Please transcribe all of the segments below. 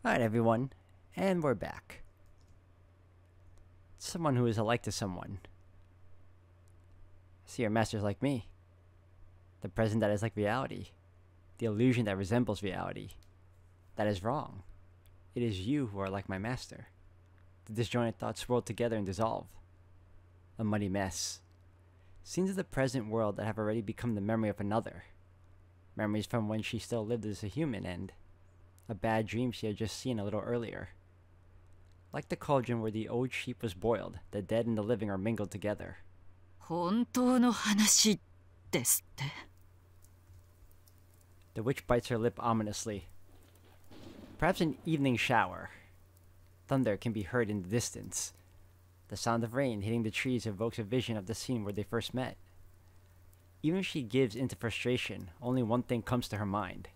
Alright, everyone, and we're back. Someone who is alike to someone. See, your master's like me. The present that is like reality. The illusion that resembles reality. That is wrong. It is you who are like my master. The disjointed thoughts swirl together and dissolve. A muddy mess. Scenes of the present world that have already become the memory of another. Memories from when she still lived as a human and a bad dream she had just seen a little earlier. Like the cauldron where the old sheep was boiled, the dead and the living are mingled together. 本当の話ですって。 The witch bites her lip ominously. Perhaps an evening shower. Thunder can be heard in the distance. The sound of rain hitting the trees evokes a vision of the scene where they first met. Even if she gives into frustration, only one thing comes to her mind.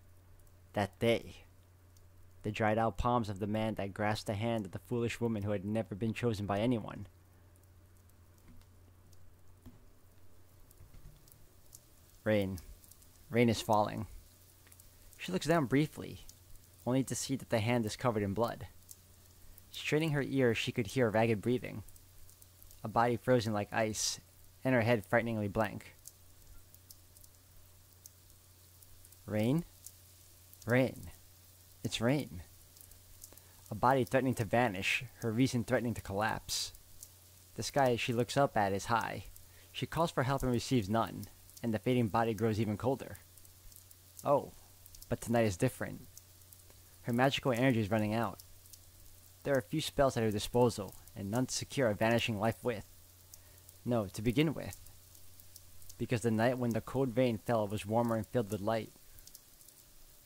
That day. The dried out palms of the man that grasped the hand of the foolish woman who had never been chosen by anyone. Rain. Rain is falling. She looks down briefly, only to see that the hand is covered in blood. Straining her ears, she could hear ragged breathing. A body frozen like ice, and her head frighteningly blank. Rain? Rain. It's rain. A body threatening to vanish, her reason threatening to collapse. The sky she looks up at is high. She calls for help and receives none, and the fading body grows even colder. Oh, but tonight is different. Her magical energy is running out. There are few spells at her disposal, and none to secure a vanishing life with. No, to begin with. Because the night when the cold rain fell was warmer and filled with light.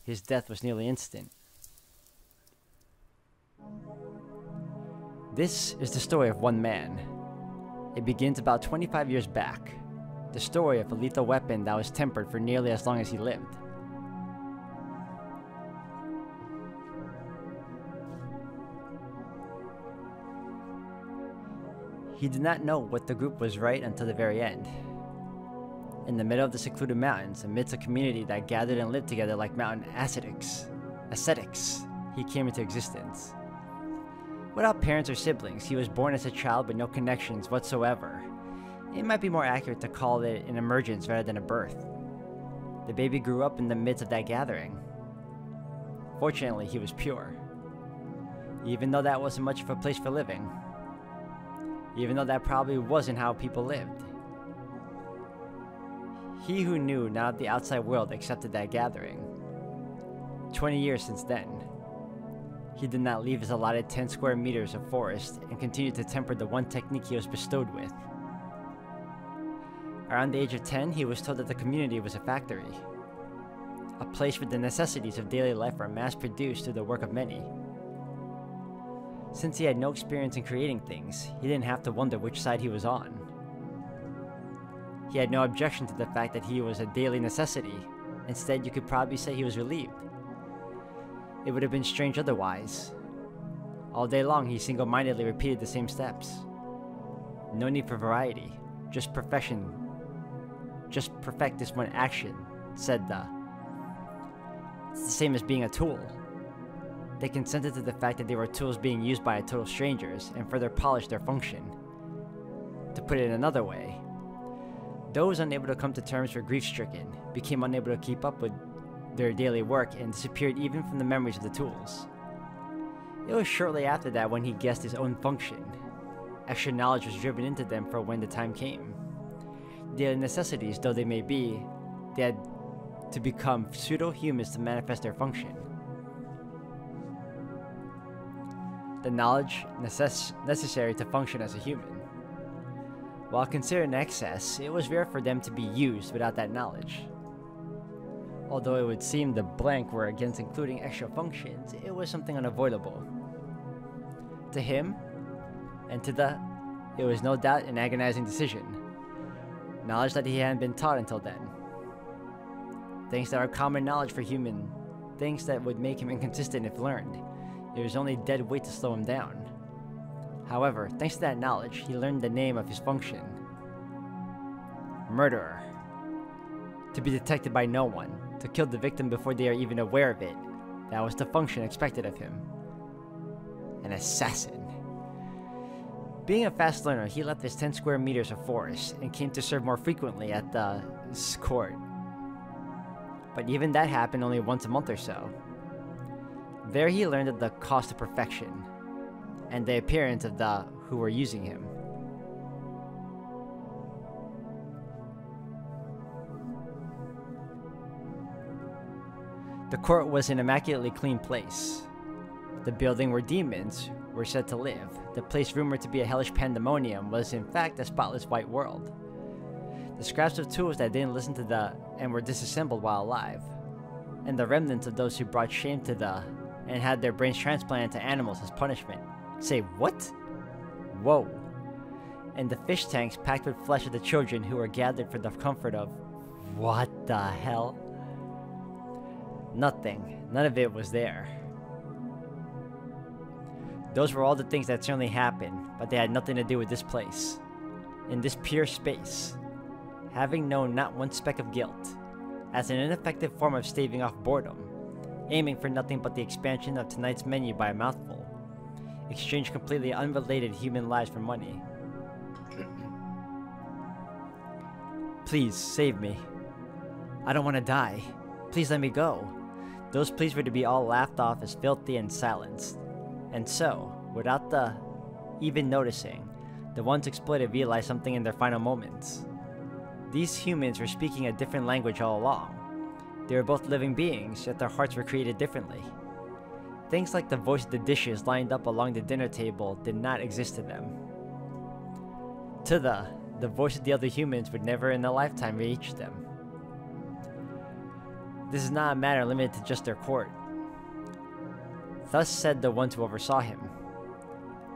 His death was nearly instant. This is the story of one man. It begins about 25 years back. The story of a lethal weapon that was tempered for nearly as long as he lived. He did not know what the group was right until the very end. In the middle of the secluded mountains, amidst a community that gathered and lived together like mountain ascetics, he came into existence. Without parents or siblings, he was born as a child with no connections whatsoever. It might be more accurate to call it an emergence rather than a birth. The baby grew up in the midst of that gathering. Fortunately, he was pure. Even though that wasn't much of a place for living. Even though that probably wasn't how people lived. He who knew not of the outside world accepted that gathering. 20 years since then. He did not leave his allotted 10 square meters of forest and continued to temper the one technique he was bestowed with. Around the age of 10, he was told that the community was a factory. A place where the necessities of daily life are mass-produced through the work of many. Since he had no experience in creating things, he didn't have to wonder which side he was on. He had no objection to the fact that he was a daily necessity. Instead, you could probably say he was relieved. It would have been strange otherwise. All day long, he single-mindedly repeated the same steps. No need for variety, just perfection. Just perfect this one action, said the. It's the same as being a tool. They consented to the fact that they were tools being used by total strangers and further polished their function. To put it another way, those unable to come to terms were grief-stricken, became unable to keep up with their daily work, and disappeared even from the memories of the tools. It was shortly after that when he guessed his own function. Extra knowledge was driven into them for when the time came. Daily necessities though they may be, they had to become pseudo-humans to manifest their function. The knowledge necessary to function as a human. While considered an excess, it was rare for them to be used without that knowledge. Although it would seem the blank were against including extra functions, it was something unavoidable. To him, and to the, it was no doubt an agonizing decision. Knowledge that he hadn't been taught until then. Things that are common knowledge for human, things that would make him inconsistent if learned. It was only dead weight to slow him down. However, thanks to that knowledge, he learned the name of his function. Murderer. To be detected by no one, to kill the victim before they are even aware of it. That was the function expected of him. an assassin. Being a fast learner, he left his 10 square meters of forest and came to serve more frequently at the court. But even that happened only once a month or so. There he learned of the cost of perfection and the appearance of the who were using him. The court was an immaculately clean place. The building where demons were said to live, the place rumored to be a hellish pandemonium, was in fact a spotless white world. The scraps of tools that didn't listen to the and were disassembled while alive, and the remnants of those who brought shame to the and had their brains transplanted to animals as punishment. Say what? Whoa. And the fish tanks packed with flesh of the children who were gathered for the comfort of... What the hell? Nothing. None of it was there. Those were all the things that certainly happened, but they had nothing to do with this place. In this pure space, having known not one speck of guilt, as an ineffective form of staving off boredom, aiming for nothing but the expansion of tonight's menu by a mouthful, exchange completely unrelated human lives for money. Please, save me. I don't want to die. Please let me go. Those pleas were to be all laughed off as filthy and silenced. And so, without the even noticing, the ones exploited realized something in their final moments. These humans were speaking a different language all along. They were both living beings, yet their hearts were created differently. Things like the voice of the dishes lined up along the dinner table did not exist to them. To the voice of the other humans would never in a lifetime reach them. This is not a matter limited to just their court. Thus said the ones who oversaw him.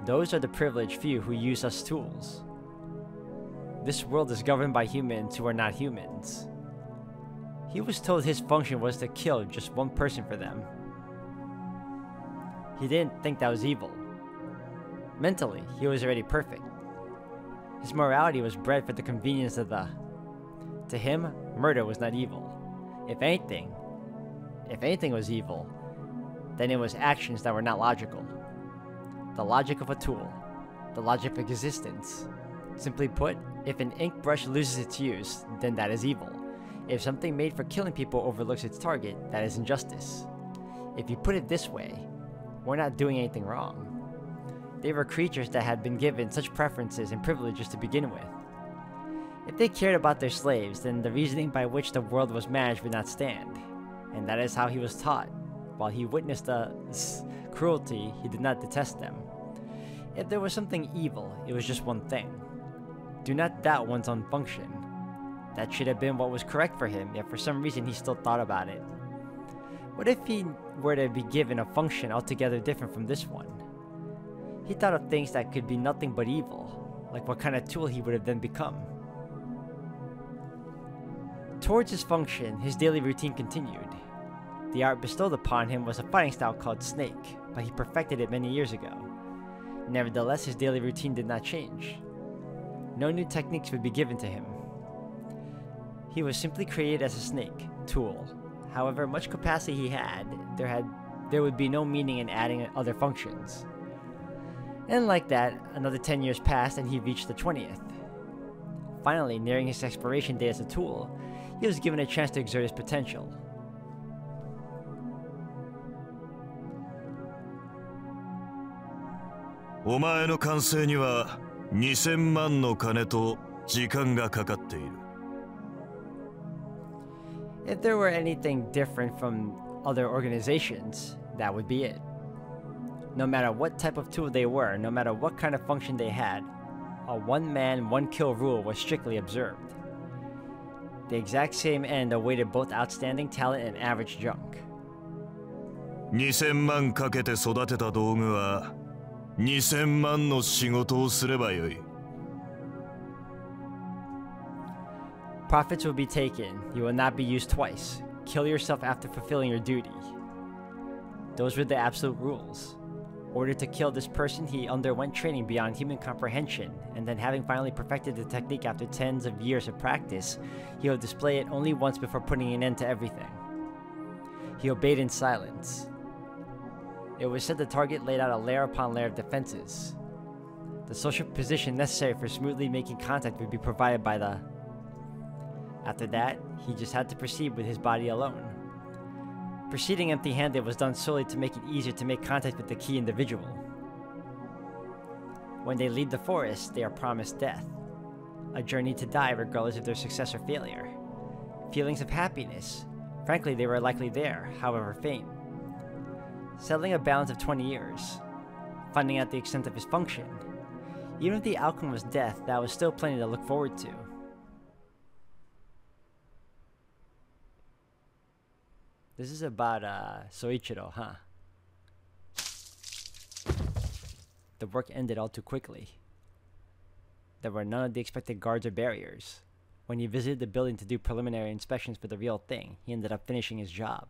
Those are the privileged few who use us tools. This world is governed by humans who are not humans. He was told his function was to kill just one person for them. He didn't think that was evil. Mentally, he was already perfect. His morality was bred for the convenience of the... To him, murder was not evil. If anything was evil, then it was actions that were not logical. The logic of a tool. The logic of existence. Simply put, if an ink brush loses its use, then that is evil. If something made for killing people overlooks its target, that is injustice. If you put it this way, we're not doing anything wrong. They were creatures that had been given such preferences and privileges to begin with. If they cared about their slaves, then the reasoning by which the world was managed would not stand. And that is how he was taught. While he witnessed the cruelty, he did not detest them. If there was something evil, it was just one thing. Do not doubt one's own function. That should have been what was correct for him, yet for some reason he still thought about it. What if he were to be given a function altogether different from this one? He thought of things that could be nothing but evil, like what kind of tool he would have then become. Towards his function, his daily routine continued. The art bestowed upon him was a fighting style called Snake, but he perfected it many years ago. Nevertheless, his daily routine did not change. No new techniques would be given to him. He was simply created as a snake, tool. However much capacity he had, there would be no meaning in adding other functions. And like that, another 10 years passed and he reached the 20th. Finally, nearing his expiration date as a tool, he was given a chance to exert his potential. If there were anything different from other organizations, that would be it. No matter what type of tool they were, no matter what kind of function they had, a one-man, one-kill rule was strictly observed. The exact same end awaited both outstanding talent and average junk. 2000万かけて育てた道具は2000万の仕事をすればよい。 Profits will be taken. You will not be used twice. Kill yourself after fulfilling your duty. Those were the absolute rules. Ordered to kill this person, he underwent training beyond human comprehension, and then having finally perfected the technique after tens of years of practice, he will display it only once before putting an end to everything. He obeyed in silence. It was said the target laid out a layer upon layer of defenses. The social position necessary for smoothly making contact would be provided by the... After that, he just had to proceed with his body alone. Proceeding empty-handed was done solely to make it easier to make contact with the key individual. When they leave the forest, they are promised death. A journey to die regardless of their success or failure. Feelings of happiness. Frankly, they were likely there, however faint. Settling a balance of 20 years. Finding out the extent of his function. Even if the outcome was death, that was still plenty to look forward to. This is about Soichiro, huh? The work ended all too quickly. There were none of the expected guards or barriers. When he visited the building to do preliminary inspections for the real thing, he ended up finishing his job.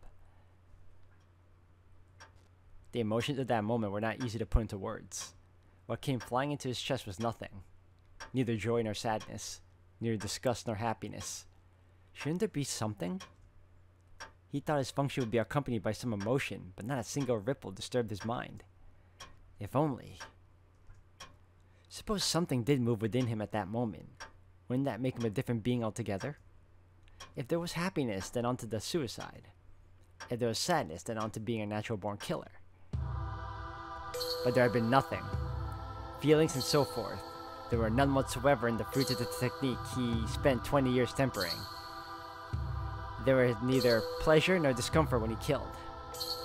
The emotions of that moment were not easy to put into words. What came flying into his chest was nothing. Neither joy nor sadness. Neither disgust nor happiness. Shouldn't there be something? He thought his function would be accompanied by some emotion, but not a single ripple disturbed his mind. If only. Suppose something did move within him at that moment. Wouldn't that make him a different being altogether? If there was happiness, then on to the suicide. If there was sadness, then on to being a natural-born killer. But there had been nothing. Feelings and so forth. There were none whatsoever in the fruits of the technique he spent 20 years tempering. There was neither pleasure nor discomfort when he killed.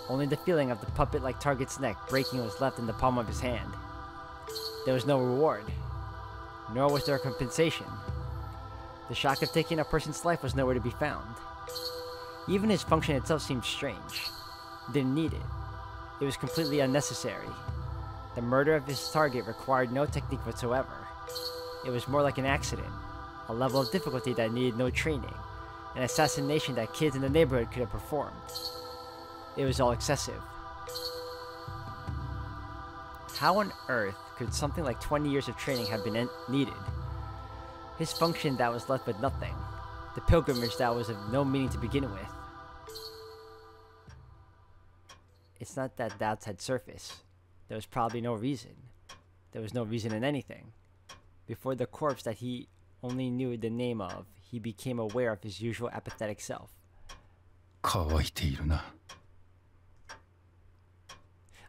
Only the feeling of the puppet-like target's neck breaking was left in the palm of his hand. There was no reward, nor was there a compensation. The shock of taking a person's life was nowhere to be found. Even his function itself seemed strange. Didn't need it. It was completely unnecessary. The murder of his target required no technique whatsoever. It was more like an accident, a level of difficulty that needed no training, an assassination that kids in the neighborhood could have performed. It was all excessive. How on earth could something like 20 years of training have been needed? His function that was left with nothing. The pilgrimage that was of no meaning to begin with. It's not that doubts had surfaced. There was probably no reason. There was no reason in anything. Before the corpse that he only knew the name of, he became aware of his usual apathetic self.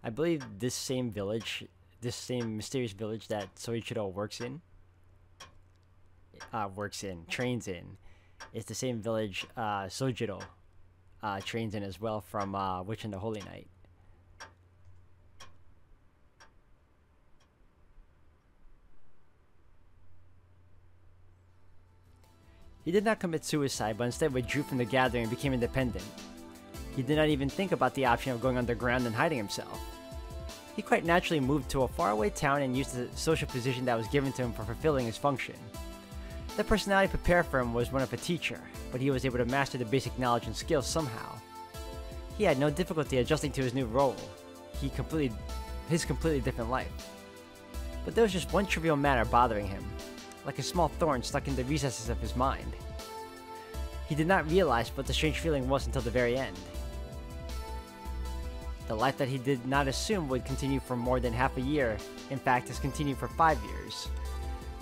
I believe this same village, this same mysterious village that Soichiro trains in, is the same village Sojiro trains in as well from Witch and the Holy Night. He did not commit suicide, but instead withdrew from the gathering and became independent. He did not even think about the option of going underground and hiding himself. He quite naturally moved to a faraway town and used the social position that was given to him for fulfilling his function. The personality prepared for him was one of a teacher, but he was able to master the basic knowledge and skills somehow. He had no difficulty adjusting to his new role, his completely different life. But there was just one trivial matter bothering him, like a small thorn stuck in the recesses of his mind. He did not realize what the strange feeling was until the very end. The life that he did not assume would continue for more than half a year, in fact, has continued for 5 years.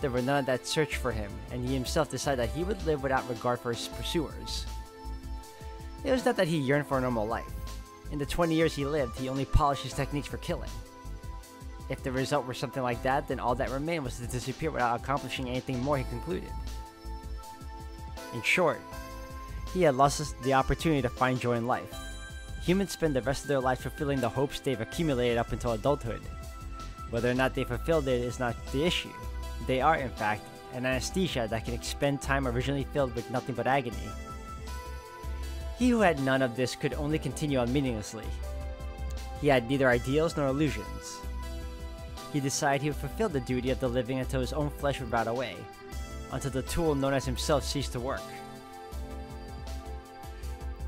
There were none of that search for him, and he himself decided that he would live without regard for his pursuers. It was not that he yearned for a normal life. In the 20 years he lived, he only polished his techniques for killing. If the result were something like that, then all that remained was to disappear without accomplishing anything more, he concluded. In short, he had lost the opportunity to find joy in life. Humans spend the rest of their life fulfilling the hopes they've accumulated up until adulthood. Whether or not they fulfilled it is not the issue. They are, in fact, an anesthesia that can expend time originally filled with nothing but agony. He who had none of this could only continue on meaninglessly. He had neither ideals nor illusions. He decided he would fulfill the duty of the living until his own flesh would rot away, until the tool known as himself ceased to work.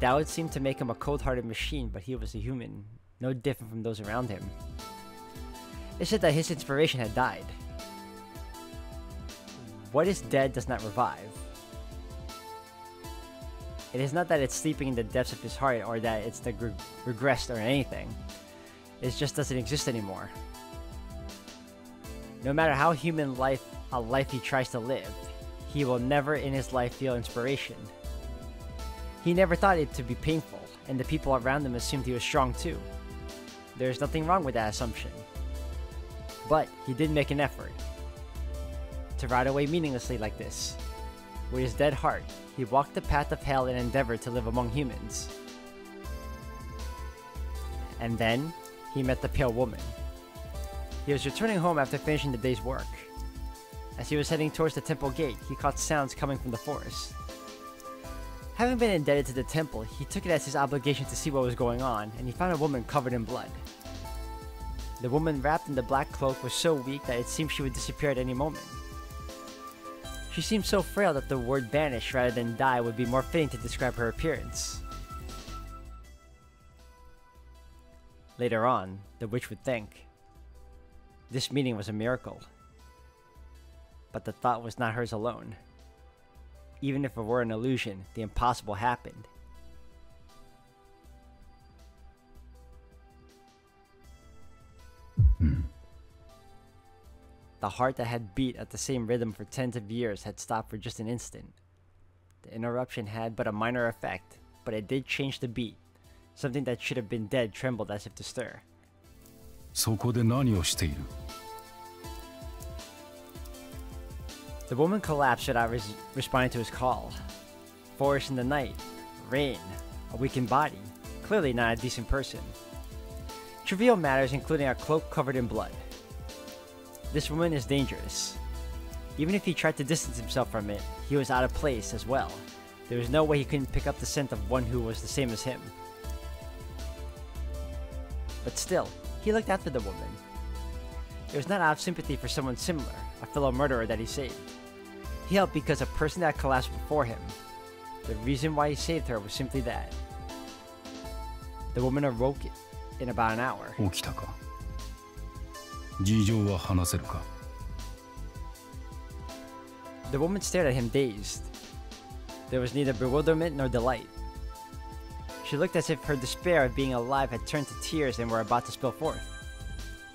That would seem to make him a cold-hearted machine, but he was a human, no different from those around him. It said that his inspiration had died. What is dead does not revive. It is not that it's sleeping in the depths of his heart or that it's regressed or anything. It just doesn't exist anymore. No matter how human a life he tries to live, he will never in his life feel inspiration. He never thought it to be painful, and the people around him assumed he was strong too. There's nothing wrong with that assumption. But he did make an effort to ride away meaninglessly like this. With his dead heart, he walked the path of hell and endeavored to live among humans. And then, he met the Pale Woman. He was returning home after finishing the day's work. As he was heading towards the temple gate, he caught sounds coming from the forest. Having been indebted to the temple, he took it as his obligation to see what was going on, and he found a woman covered in blood. The woman wrapped in the black cloak was so weak that it seemed she would disappear at any moment. She seemed so frail that the word vanish rather than die would be more fitting to describe her appearance. Later on, the witch would think this meeting was a miracle. But the thought was not hers alone. Even if it were an illusion, the impossible happened. The heart that had beat at the same rhythm for tens of years had stopped for just an instant. The interruption had but a minor effect, but it did change the beat. Something that should have been dead trembled as if to stir. そこで何をしている? The woman collapsed without responding to his call. Forest in the night, rain, a weakened body, clearly not a decent person. Trivial matters including a cloak covered in blood. This woman is dangerous. Even if he tried to distance himself from it, he was out of place as well. There was no way he couldn't pick up the scent of one who was the same as him. But still, he looked after the woman. It was not out of sympathy for someone similar, a fellow murderer that he saved. He helped because a person that collapsed before him. The reason why he saved her was simply that. The woman awoke in about an hour. 起きたか? 事情は話せるか? The woman stared at him dazed. There was neither bewilderment nor delight. She looked as if her despair of being alive had turned to tears and were about to spill forth.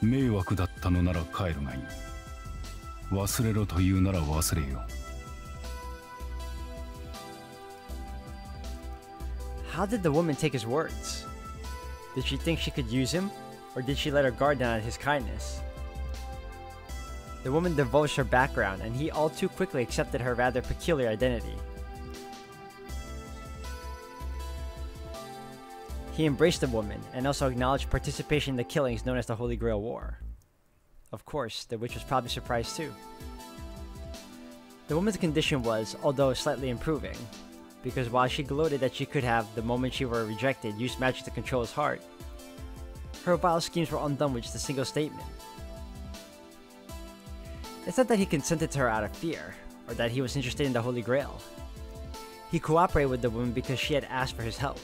迷惑だったのなら帰るがいい。忘れろというなら忘れよ。How did the woman take his words? Did she think she could use him, or did she let her guard down at his kindness? The woman divulged her background, and he all too quickly accepted her rather peculiar identity. He embraced the woman, and also acknowledged participation in the killings known as the Holy Grail War. Of course, the witch was probably surprised too. The woman's condition was, although slightly improving, because while she gloated that she could have, the moment she were rejected, used magic to control his heart, her vile schemes were undone with just a single statement. It's not that he consented to her out of fear, or that he was interested in the Holy Grail. He cooperated with the woman because she had asked for his help.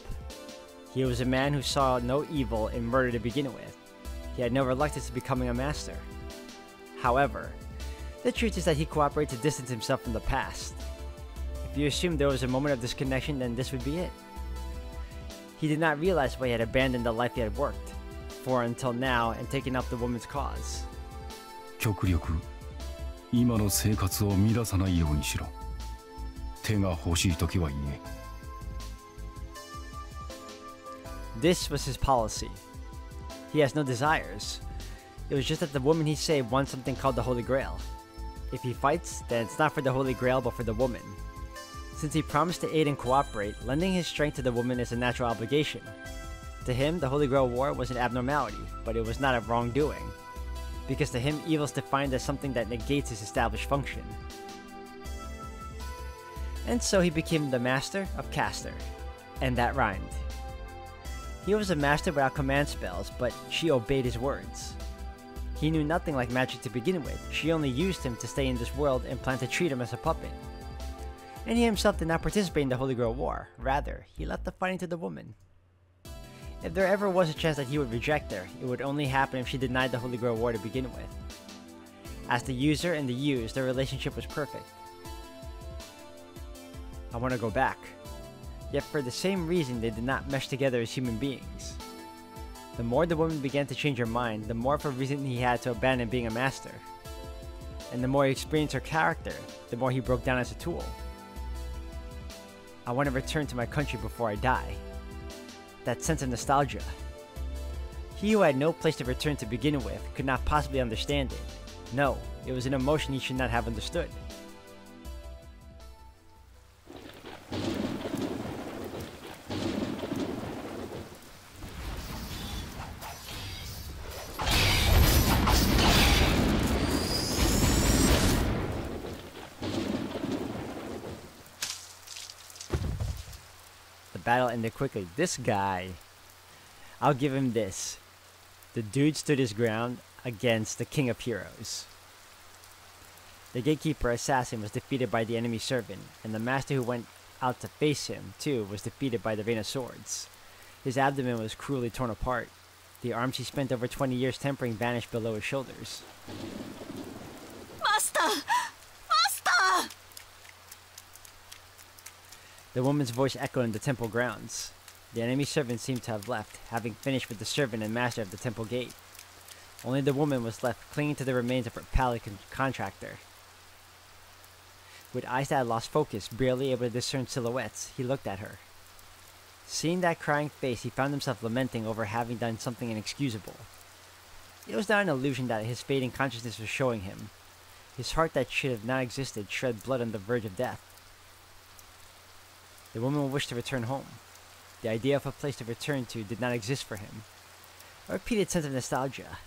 He was a man who saw no evil in murder to begin with. He had no reluctance to becoming a master. However, the truth is that he cooperated to distance himself from the past. If you assume there was a moment of disconnection, then this would be it. He did not realize why he had abandoned the life he had worked for until now and taken up the woman's cause. 極力、今の生活を乱さないようにしろ。手が欲しいときは言え。This was his policy. He has no desires. It was just that the woman he saved wants something called the Holy Grail. If he fights, then it's not for the Holy Grail but for the woman. Since he promised to aid and cooperate, lending his strength to the woman is a natural obligation. To him, the Holy Grail War was an abnormality, but it was not a wrongdoing. Because to him, evil is defined as something that negates his established function. And so he became the master of Caster. And that rhymed. He was a master without command spells, but she obeyed his words. He knew nothing like magic to begin with. She only used him to stay in this world and planned to treat him as a puppet. And he himself did not participate in the Holy Grail War. Rather, he left the fighting to the woman. If there ever was a chance that he would reject her, it would only happen if she denied the Holy Grail War to begin with. As the user and the used, their relationship was perfect. I want to go back. Yet for the same reason, they did not mesh together as human beings. The more the woman began to change her mind, the more of a reason he had to abandon being a master. And the more he experienced her character, the more he broke down as a tool. I want to return to my country before I die. That sense of nostalgia. He who had no place to return to begin with could not possibly understand it. No, it was an emotion he should not have understood. The battle ended quickly. This guy, I'll give him this. The dude stood his ground against the King of Heroes. The gatekeeper assassin was defeated by the enemy servant, and the master who went out to face him, too, was defeated by the Rain of Swords. His abdomen was cruelly torn apart. The arms he spent over 20 years tempering vanished below his shoulders. Master! Master! The woman's voice echoed in the temple grounds. The enemy servant seemed to have left, having finished with the servant and master of the temple gate. Only the woman was left, clinging to the remains of her pallid contractor. With eyes that had lost focus, barely able to discern silhouettes, he looked at her. Seeing that crying face, he found himself lamenting over having done something inexcusable. It was not an illusion that his fading consciousness was showing him. His heart that should have not existed shed blood on the verge of death. The woman wished to return home. The idea of a place to return to did not exist for him. A repeated sense of nostalgia,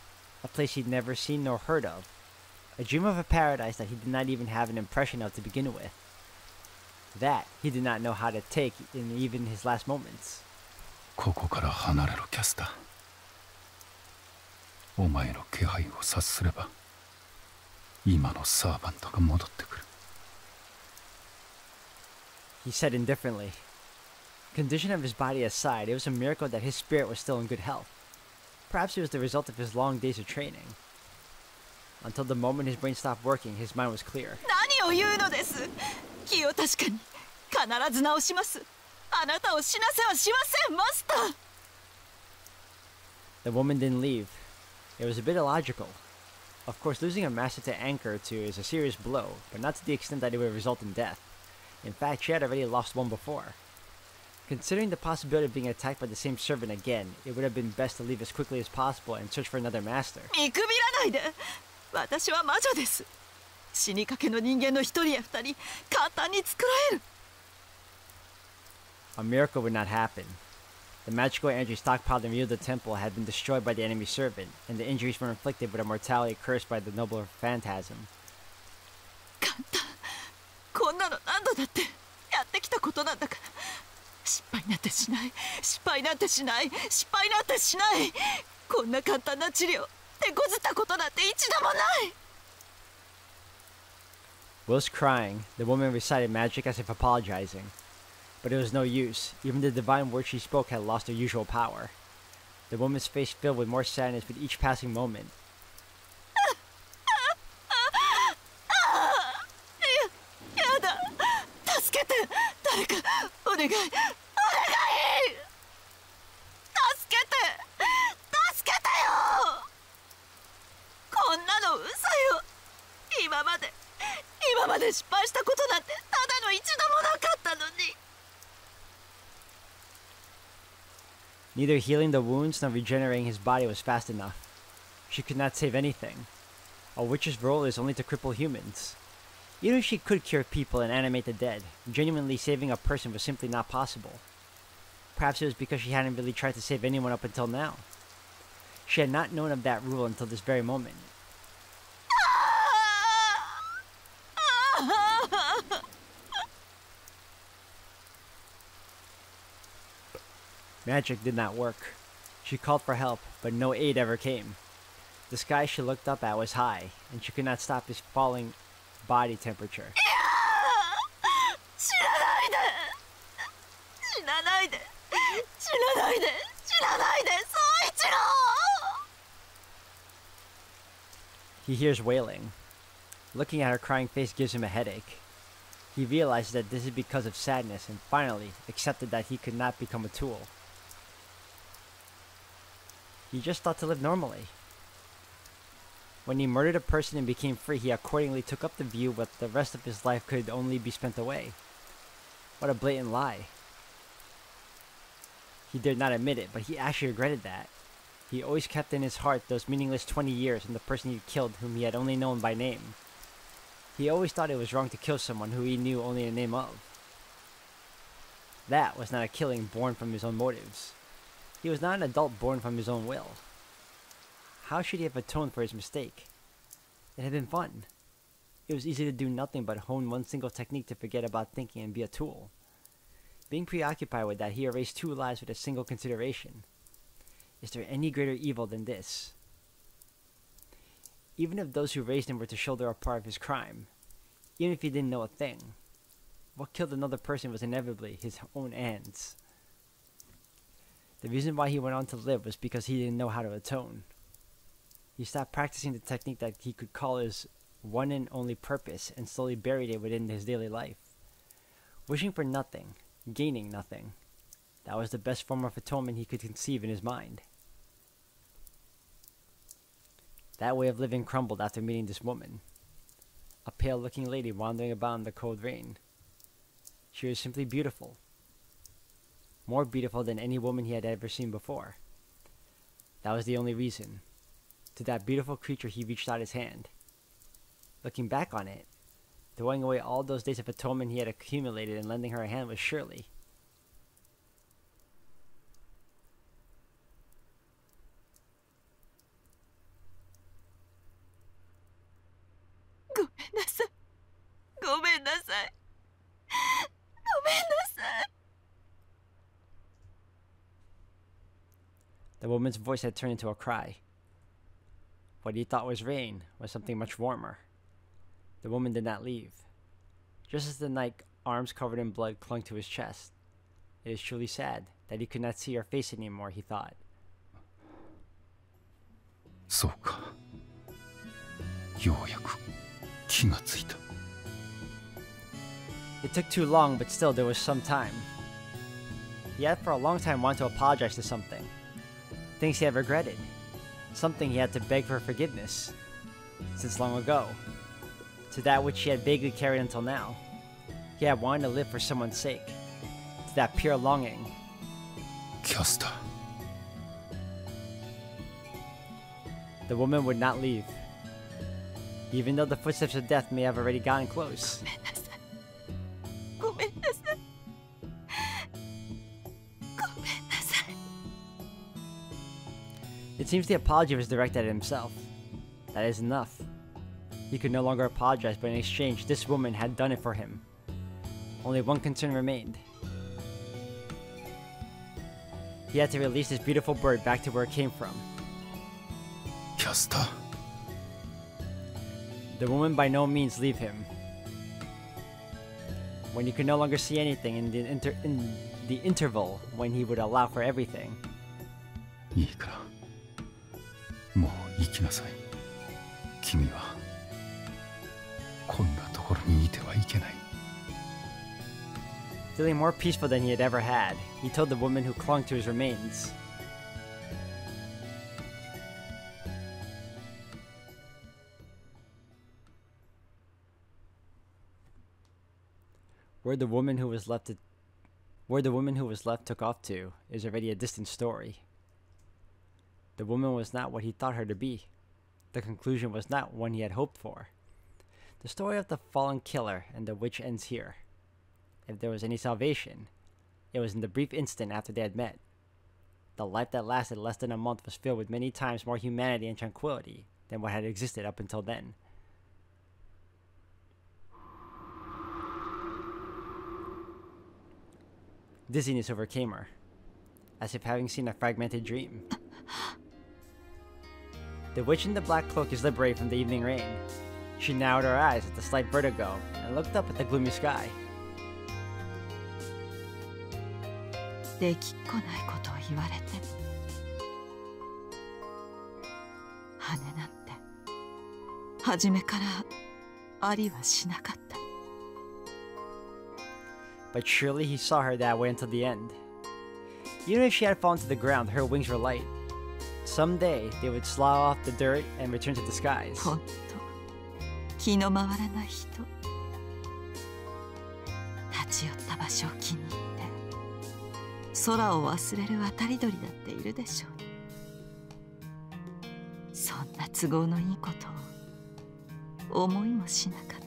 a place he'd never seen nor heard of, a dream of a paradise that he did not even have an impression of to begin with. That he did not know how to take in even his last moments. ここから離れろキャスター。お前の気配を察すれば、今のサーバントが戻ってくる。He said indifferently. Condition of his body aside, it was a miracle that his spirit was still in good health. Perhaps it was the result of his long days of training. Until the moment his brain stopped working, his mind was clear. 何を言うのです。気を確かに必ず直します。あなたを死なせはしません、マスター。The woman didn't leave. It was a bit illogical. Of course, losing a master to anchor to is a serious blow, but not to the extent that it would result in death. In fact, she had already lost one before. Considering the possibility of being attacked by the same servant again, it would have been best to leave as quickly as possible and search for another master. 見くびらないで。私は魔女です。死にかけの人間の一人や二人、簡単に作られる。A miracle would not happen. The magical energy stockpiled in Rio the temple had been destroyed by the enemy servant, and the injuries were inflicted with a mortality cursed by the noble phantasm. 簡単。こんなの何度だってやってきたことなんだから。失敗なんてしない。失敗なんてしない。失敗なんてしない。こんな簡単な治療、手こずったことなんて一度もない。Whilst crying, the woman recited magic as if apologizing. But it was no use. Even the divine words she spoke had lost their usual power. The woman's face filled with more sadness with each passing moment. やだ。助けて。誰かお願い。お願い。助けて。助けてよ。こんなの嘘よ。今まで失敗したことなんてただの一度もなかったのに。Neither healing the wounds nor regenerating his body was fast enough. She could not save anything. A witch's role is only to cripple humans. Even if she could cure people and animate the dead, genuinely saving a person was simply not possible. Perhaps it was because she hadn't really tried to save anyone up until now. She had not known of that rule until this very moment. Magic did not work. She called for help, but no aid ever came. The sky she looked up at was high, and she could not stop his falling body temperature. 死なないで。死なないで。死なないで。死なないで。宗一郎。He hears wailing. Looking at her crying face gives him a headache. He realizes that this is because of sadness and finally accepted that he could not become a tool. He just thought to live normally. When he murdered a person and became free, he accordingly took up the view that the rest of his life could only be spent away. What a blatant lie. He dared not admit it, but he actually regretted that. He always kept in his heart those meaningless 20 years and the person he killed whom he had only known by name. He always thought it was wrong to kill someone who he knew only the name of. That was not a killing born from his own motives. He was not an adult born from his own will. How should he have atoned for his mistake? It had been fun. It was easy to do nothing but hone one single technique to forget about thinking and be a tool. Being preoccupied with that, he erased 2 lives with a single consideration. Is there any greater evil than this? Even if those who raised him were to shoulder a part of his crime, even if he didn't know a thing, what killed another person was inevitably his own ends. The reason why he went on to live was because he didn't know how to atone. He stopped practicing the technique that he could call his one and only purpose and slowly buried it within his daily life. Wishing for nothing, gaining nothing. That was the best form of atonement he could conceive in his mind. That way of living crumbled after meeting this woman. A pale-looking lady wandering about in the cold rain. She was simply beautiful. More beautiful than any woman he had ever seen before. That was the only reason. To that beautiful creature he reached out his hand. Looking back on it, throwing away all those days of atonement he had accumulated and lending her a hand was surely... The woman's voice had turned into a cry. What he thought was rain was something much warmer. The woman did not leave. Just as the knight, arms covered in blood, clung to his chest. It is truly sad that he could not see her face anymore, he thought. そうか。ようやく気がついた。 It took too long, but still there was some time. He had for a long time wanted to apologize to something. Things he had regretted. Something he had to beg for forgiveness. Since long ago. To that which he had vaguely carried until now. He had wanted to live for someone's sake. To that pure longing. キャスター。 The woman would not leave. Even though the footsteps of death may have already gotten close. It seems the apology was directed at himself. That is enough. He could no longer apologize, but in exchange, this woman had done it for him. Only one concern remained. He had to release this beautiful bird back to where it came from. キャスター。 The woman by no means leave him. When he could no longer see anything in the interval when he would allow for everything. いいから。もう行きなさい。君はこんなところにいてはいけない。 Feeling more peaceful than he had ever had, he told the woman who clung to his remains. Where the woman who was left took off to is already a distant story. The woman was not what he thought her to be. The conclusion was not one he had hoped for. The story of the fallen killer and the witch ends here. If there was any salvation, it was in the brief instant after they had met. The life that lasted less than a month was filled with many times more humanity and tranquility than what had existed up until then. Dizziness overcame her, as if having seen a fragmented dream. The witch in the black cloak is liberated from the evening rain. She narrowed her eyes at the slight vertigo and looked up at the gloomy sky. できっこないことを言われて羽なんて初めからありはしなかった。 But surely he saw her that way until the end. Even if she had fallen to the ground, her wings were light. someday they would slough off the dirt and return to the skies. ほんと気の回らない人。立ち寄った場所を気に入って空を忘れる渡り鳥だっているでしょう。そんな都合のいいことを思いもしなかった。